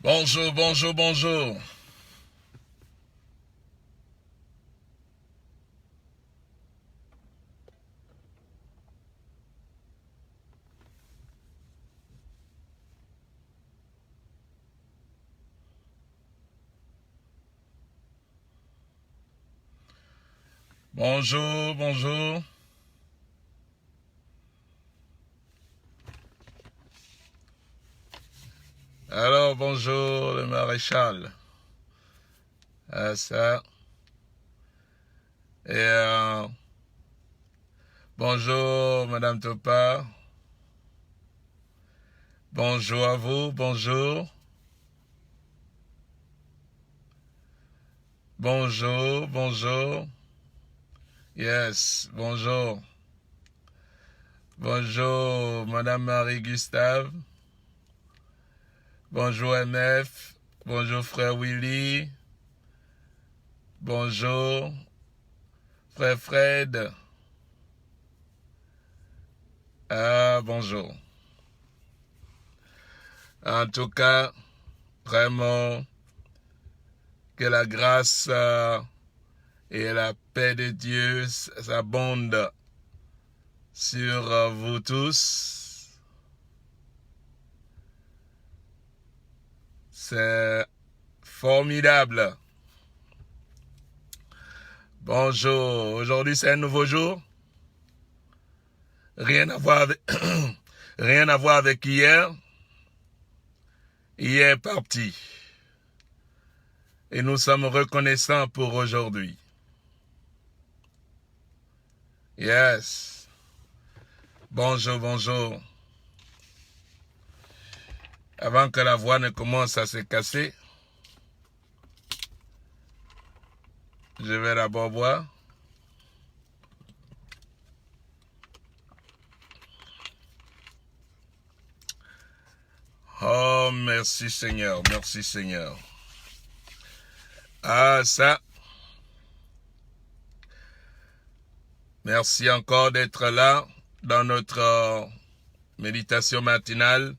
Bonjour, bonjour, bonjour. Bonjour, bonjour. Alors, bonjour, le maréchal. Ça. Et bonjour, Madame Topa. Bonjour à vous, bonjour. Bonjour, bonjour. Yes, bonjour. Bonjour, Madame Marie-Gustave. Bonjour, MF. Bonjour, frère Willy. Bonjour, frère Fred. Bonjour. En tout cas, vraiment, que la grâce et la paix de Dieu s'abondent sur vous tous. C'est formidable. Bonjour, aujourd'hui c'est un nouveau jour. Rien à voir avec, rien à voir avec hier. Hier est parti. Et nous sommes reconnaissants pour aujourd'hui. Yes. Bonjour, bonjour. Avant que la voix ne commence à se casser, je vais d'abord boire. Oh, merci Seigneur, merci Seigneur. Ça. Merci encore d'être là dans notre méditation matinale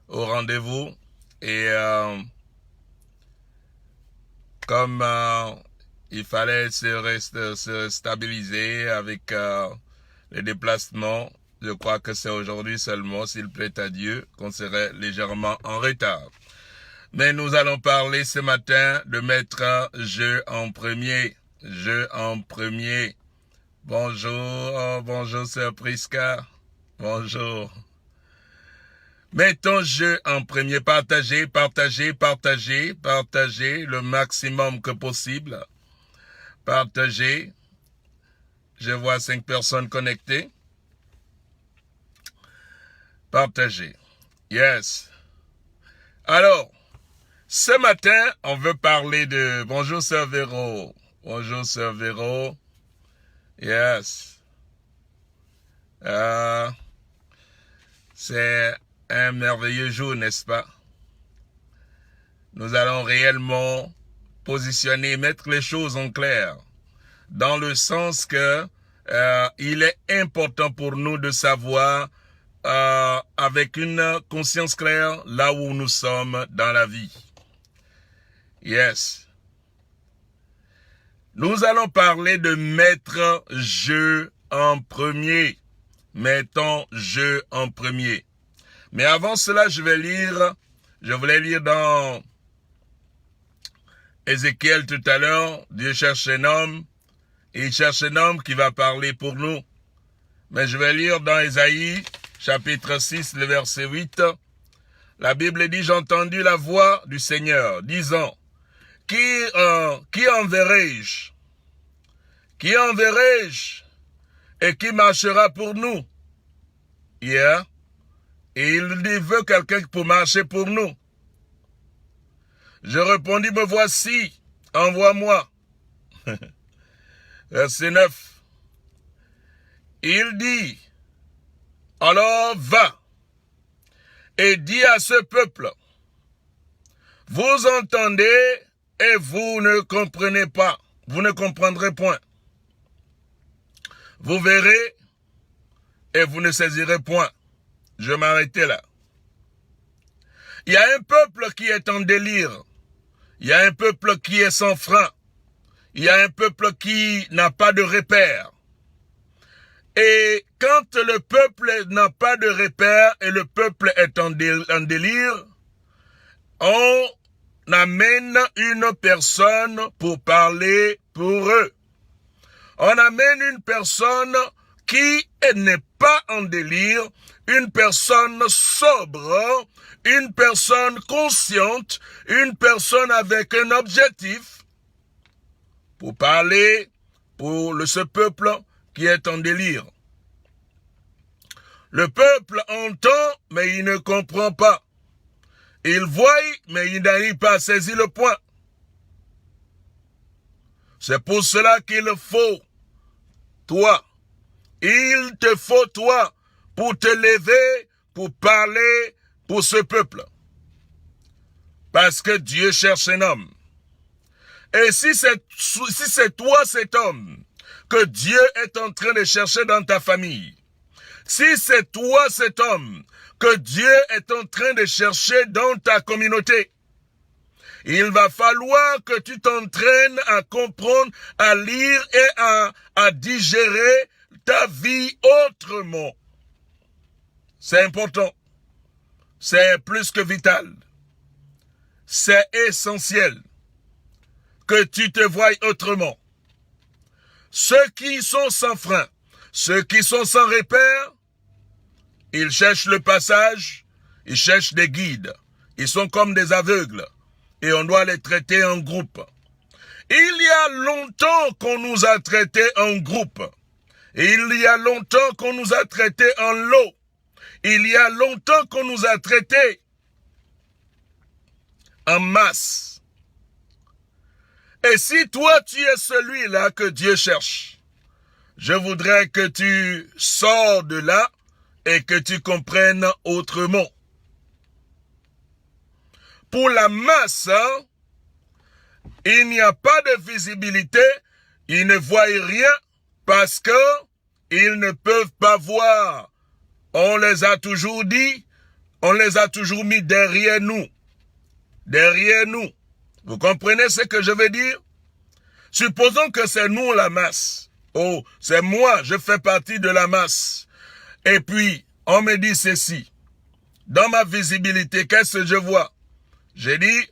au rendez-vous. Et comme il fallait se stabiliser avec les déplacements, je crois que c'est aujourd'hui seulement, s'il plaît à Dieu, qu'on serait légèrement en retard. Mais nous allons parler ce matin de mettre je en premier. Je en premier. Bonjour, bonjour Sœur Prisca. Bonjour. Mettons je en premier. Partagez, partagez, partagez, partagez le maximum que possible. Partagez. Je vois 5 personnes connectées. Partagez. Yes. Alors, ce matin, on veut parler de... Bonjour Sœur Véro. Bonjour Sœur Véro. Yes. C'est un merveilleux jour, n'est-ce pas? Nous allons réellement positionner, mettre les choses en clair, dans le sens que il est important pour nous de savoir avec une conscience claire là où nous sommes dans la vie. Yes. Nous allons parler de mettre je en premier. Mettons je en premier. Mais avant cela, je voulais lire dans Ézéchiel tout à l'heure, Dieu cherche un homme, et il cherche un homme qui va parler pour nous. Mais je vais lire dans Ésaïe, chapitre 6, le verset 8. La Bible dit, j'ai entendu la voix du Seigneur, disant, qui enverrai-je? Qui enverrai-je? Et qui marchera pour nous? Yeah. Et il veut quelqu'un pour marcher pour nous. Je répondis, me voici, envoie-moi. Verset 9. Il dit, alors va et dis à ce peuple, vous entendez et vous ne comprenez pas, vous ne comprendrez point. Vous verrez et vous ne saisirez point. Je vais m'arrêter là. Il y a un peuple qui est en délire. Il y a un peuple qui est sans frein. Il y a un peuple qui n'a pas de repère. Et quand le peuple n'a pas de repère et le peuple est en délire, on amène une personne pour parler pour eux. On amène une personne qui n'est pas en délire, une personne sobre, une personne consciente, une personne avec un objectif pour parler pour ce peuple qui est en délire. Le peuple entend, mais il ne comprend pas. Il voit, mais il n'arrive pas à saisir le point. C'est pour cela qu'il faut toi. Il te faut toi pour te lever, pour parler pour ce peuple. Parce que Dieu cherche un homme. Et si c'est toi cet homme que Dieu est en train de chercher dans ta famille, si c'est toi cet homme que Dieu est en train de chercher dans ta communauté, il va falloir que tu t'entraînes à comprendre, à lire et à digérer ta vie autrement. C'est important. C'est plus que vital. C'est essentiel que tu te voies autrement. Ceux qui sont sans frein, ceux qui sont sans repère, ils cherchent le passage, ils cherchent des guides. Ils sont comme des aveugles et on doit les traiter en groupe. Il y a longtemps qu'on nous a traités en groupe. Il y a longtemps qu'on nous a traités en lot. Il y a longtemps qu'on nous a traités en masse. Et si toi tu es celui-là que Dieu cherche, je voudrais que tu sors de là et que tu comprennes autrement. Pour la masse, il n'y a pas de visibilité, ils ne voient rien parce que ils ne peuvent pas voir. On les a toujours dit, on les a toujours mis derrière nous. Derrière nous. Vous comprenez ce que je veux dire? Supposons que c'est nous la masse. Oh, c'est moi, je fais partie de la masse. Et puis, on me dit ceci. Dans ma visibilité, qu'est-ce que je vois? J'ai dit,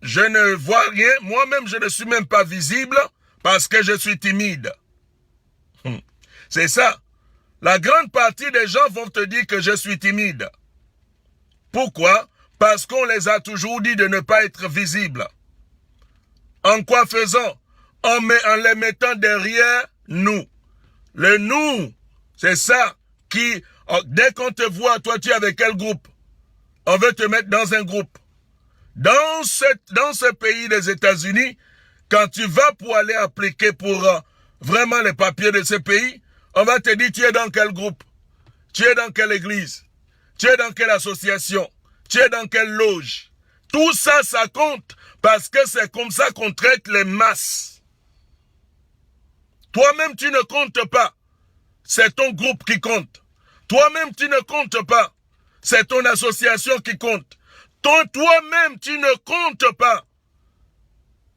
je ne vois rien. Moi-même, je ne suis même pas visible parce que je suis timide. C'est ça. La grande partie des gens vont te dire que je suis timide. Pourquoi? Parce qu'on les a toujours dit de ne pas être visible. En quoi faisant? En les mettant derrière nous. Le nous, c'est ça qui, dès qu'on te voit, toi tu es avec quel groupe? On veut te mettre dans un groupe. Dans ce pays des États-Unis, quand tu vas pour aller appliquer pour vraiment les papiers de ce pays, on va te dire tu es dans quel groupe? Tu es dans quelle église? Tu es dans quelle association? Tu es dans quelle loge? Tout ça, ça compte parce que c'est comme ça qu'on traite les masses. Toi-même, tu ne comptes pas. C'est ton groupe qui compte. Toi-même, tu ne comptes pas. C'est ton association qui compte. Toi-même, tu ne comptes pas.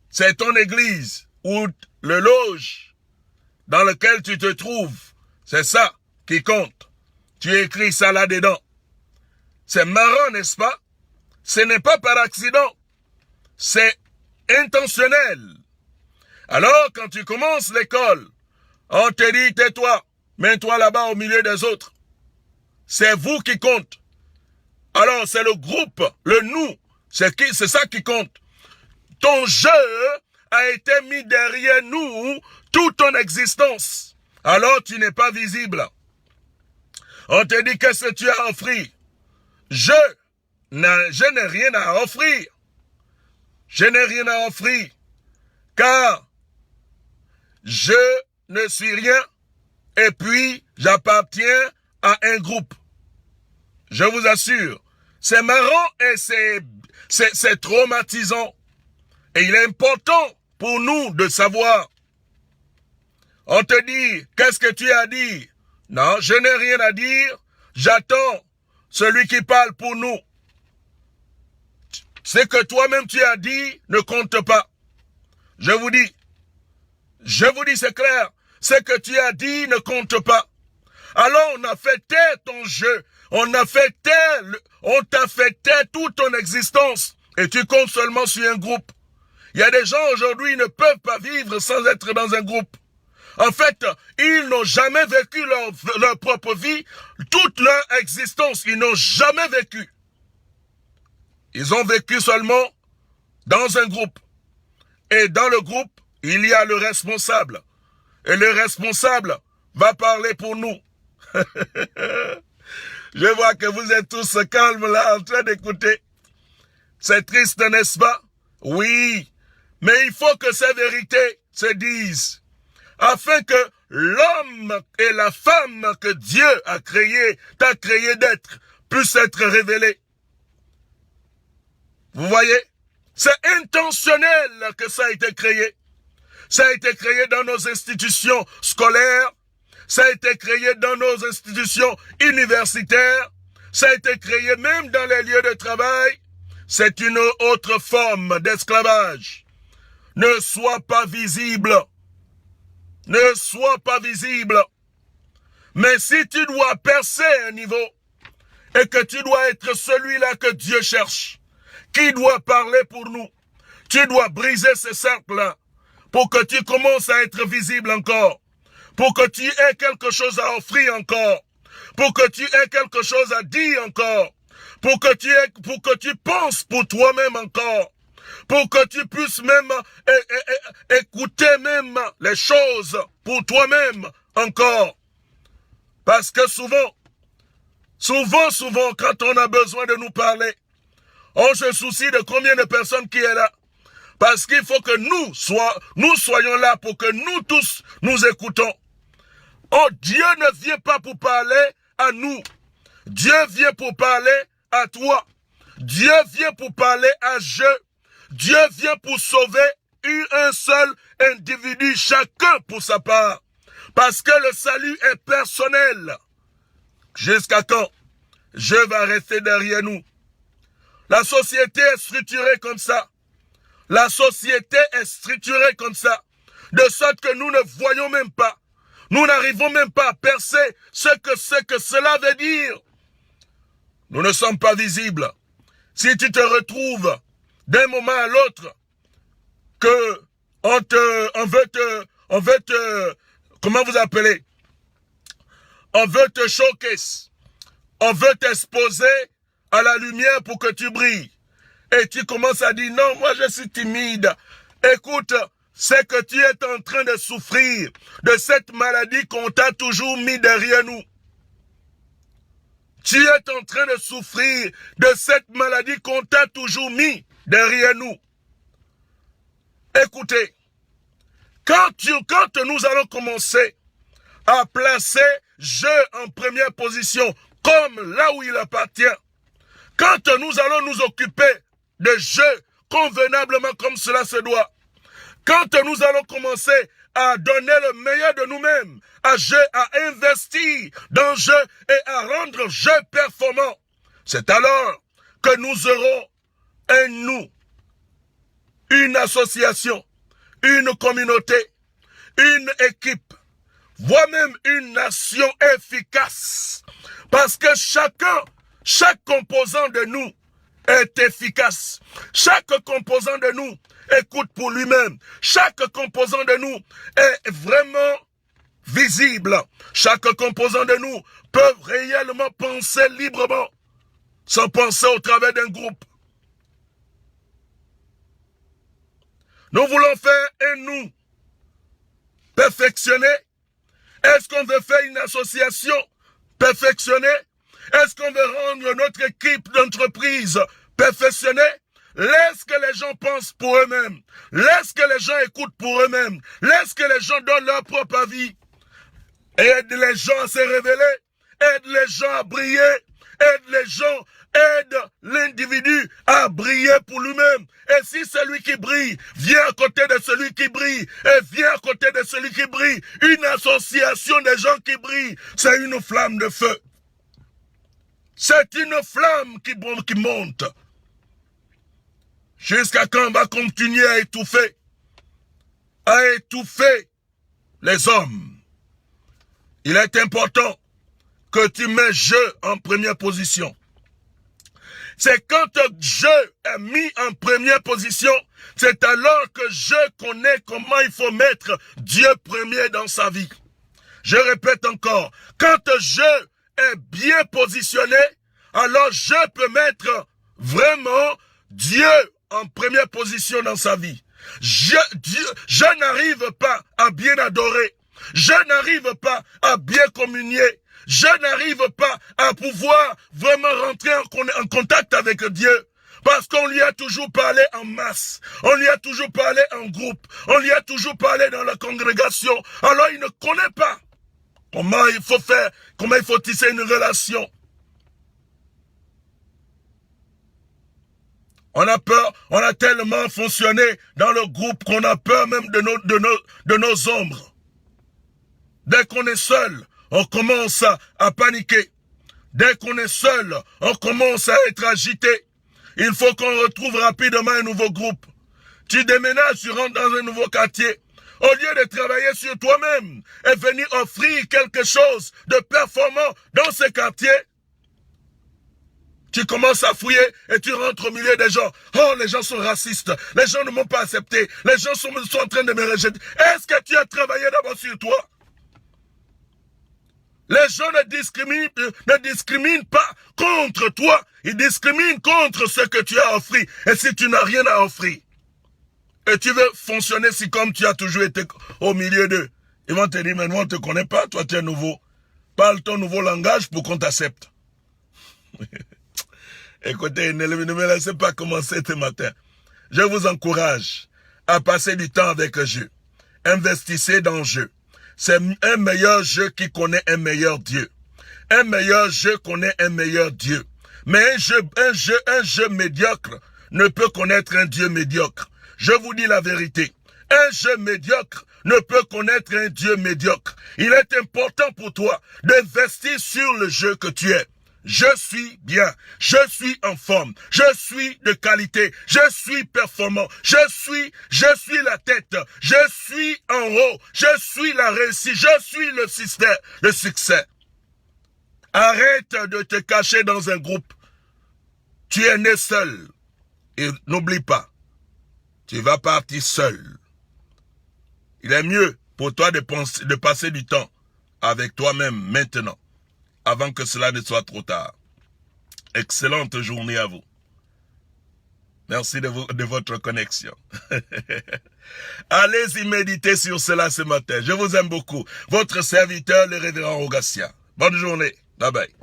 C'est ton église ou le loge dans lequel tu te trouves. C'est ça qui compte. Tu écris ça là-dedans. C'est marrant, n'est-ce pas? Ce n'est pas par accident. C'est intentionnel. Alors, quand tu commences l'école, on te dit, tais-toi, mets-toi là-bas au milieu des autres. C'est vous qui compte. Alors, c'est le groupe, le nous, c'est ça qui compte. Ton jeu a été mis derrière nous toute ton existence. Alors, tu n'es pas visible. On te dit, qu'est-ce que tu as à offrir? Je n'ai rien à offrir. Je n'ai rien à offrir. Car je ne suis rien et puis j'appartiens à un groupe. Je vous assure, c'est marrant et c'est traumatisant. Et il est important pour nous de savoir. On te dit, qu'est-ce que tu as à dire? Non, je n'ai rien à dire. J'attends celui qui parle pour nous. Ce que toi-même tu as dit ne compte pas. Je vous dis, c'est clair, ce que tu as dit ne compte pas. Alors on a fait taire ton jeu, on t'a fait taire toute ton existence, et tu comptes seulement sur un groupe. Il y a des gens aujourd'hui qui ne peuvent pas vivre sans être dans un groupe. En fait, ils n'ont jamais vécu leur propre vie, toute leur existence, ils n'ont jamais vécu. Ils ont vécu seulement dans un groupe. Et dans le groupe, il y a le responsable. Et le responsable va parler pour nous. Je vois que vous êtes tous calmes là, en train d'écouter. C'est triste, n'est-ce pas? Oui, mais il faut que ces vérités se disent, afin que l'homme et la femme que Dieu t'a créé d'être, puissent être révélés. Vous voyez? C'est intentionnel que ça a été créé. Ça a été créé dans nos institutions scolaires. Ça a été créé dans nos institutions universitaires. Ça a été créé même dans les lieux de travail. C'est une autre forme d'esclavage. Ne sois pas visible. Ne sois pas visible. Mais si tu dois percer un niveau et que tu dois être celui-là que Dieu cherche, qui doit parler pour nous, tu dois briser ce cercle-là pour que tu commences à être visible encore, pour que tu aies quelque chose à offrir encore, pour que tu aies quelque chose à dire encore, pour que tu penses pour toi-même encore, pour que tu puisses même écouter même les choses pour toi-même encore. Parce que souvent, quand on a besoin de nous parler, on se soucie de combien de personnes qui est là. Parce qu'il faut que nous soyons là pour que nous tous nous écoutons. Oh, Dieu ne vient pas pour parler à nous. Dieu vient pour parler à toi. Dieu vient pour parler à je. Dieu vient pour sauver un seul individu, chacun pour sa part. Parce que le salut est personnel. Jusqu'à quand? Je vais rester derrière nous. La société est structurée comme ça. La société est structurée comme ça. De sorte que nous ne voyons même pas. Nous n'arrivons même pas à percer ce que cela veut dire. Nous ne sommes pas visibles. Si tu te retrouves d'un moment à l'autre que on veut te, comment vous appelez? On veut te showcase. On veut t'exposer à la lumière pour que tu brilles. Et tu commences à dire, non, moi je suis timide. Écoute, c'est que tu es en train de souffrir de cette maladie qu'on t'a toujours mis derrière nous. Tu es en train de souffrir de cette maladie qu'on t'a toujours mis derrière nous. Écoutez, quand nous allons commencer à placer je en première position, comme là où il appartient, quand nous allons nous occuper de je convenablement comme cela se doit, quand nous allons commencer à donner le meilleur de nous-mêmes, à investir dans je et à rendre je performant, c'est alors que nous aurons une association, une communauté, une équipe, voire même une nation efficace. Parce que chaque composant de nous est efficace. Chaque composant de nous écoute pour lui-même. Chaque composant de nous est vraiment visible. Chaque composant de nous peut réellement penser librement, sans penser au travers d'un groupe. Nous voulons faire un nous perfectionné. Est-ce qu'on veut faire une association perfectionnée? Est-ce qu'on veut rendre notre équipe d'entreprise perfectionnée? Laisse que les gens pensent pour eux-mêmes. Laisse que les gens écoutent pour eux-mêmes. Laisse que les gens donnent leur propre avis. Aide les gens à se révéler. Aide les gens à briller. Aide l'individu à briller pour lui-même. Et si celui qui brille vient à côté de celui qui brille, et vient à côté de celui qui brille, une association des gens qui brillent, c'est une flamme de feu. C'est une flamme qui monte. Jusqu'à quand on va continuer à étouffer les hommes. Il est important que tu mets je en première position. C'est quand je est mis en première position, c'est alors que je connais comment il faut mettre Dieu premier dans sa vie. Je répète encore, quand je est bien positionné, alors je peux mettre vraiment Dieu en première position dans sa vie. Je n'arrive pas à bien adorer. Je n'arrive pas à bien communier. Je n'arrive pas à pouvoir vraiment rentrer en contact avec Dieu. Parce qu'on lui a toujours parlé en masse. On lui a toujours parlé en groupe. On lui a toujours parlé dans la congrégation. Alors il ne connaît pas comment il faut faire, comment il faut tisser une relation. On a peur, on a tellement fonctionné dans le groupe qu'on a peur même de nos ombres. Dès qu'on est seul, on commence à paniquer. Dès qu'on est seul, on commence à être agité. Il faut qu'on retrouve rapidement un nouveau groupe. Tu déménages, tu rentres dans un nouveau quartier. Au lieu de travailler sur toi-même et venir offrir quelque chose de performant dans ce quartier, tu commences à fouiller et tu rentres au milieu des gens. Oh, les gens sont racistes. Les gens ne m'ont pas accepté. Les gens sont en train de me rejeter. Est-ce que tu as travaillé d'abord sur toi? Les gens ne discriminent pas contre toi. Ils discriminent contre ce que tu as offert. Et si tu n'as rien à offrir, et tu veux fonctionner si comme tu as toujours été au milieu d'eux, ils vont te dire, mais nous on ne te connaît pas, toi tu es nouveau. Parle ton nouveau langage pour qu'on t'accepte. Écoutez, ne me laissez pas commencer ce matin. Je vous encourage à passer du temps avec Dieu. Investissez dans Dieu. C'est un meilleur jeu qui connaît un meilleur Dieu. Un meilleur jeu connaît un meilleur Dieu. Mais un jeu médiocre ne peut connaître un Dieu médiocre. Je vous dis la vérité. Un jeu médiocre ne peut connaître un Dieu médiocre. Il est important pour toi d'investir sur le jeu que tu es. Je suis bien, je suis en forme, je suis de qualité, je suis performant, je suis la tête, je suis en haut, je suis la réussite, je suis le succès. Arrête de te cacher dans un groupe. Tu es né seul. Et n'oublie pas, tu vas partir seul. Il est mieux pour toi de passer du temps avec toi-même maintenant, avant que cela ne soit trop tard. Excellente journée à vous. Merci de votre connexion. Allez-y méditer sur cela ce matin. Je vous aime beaucoup. Votre serviteur, le révérend Rogatien. Bonne journée. Bye bye.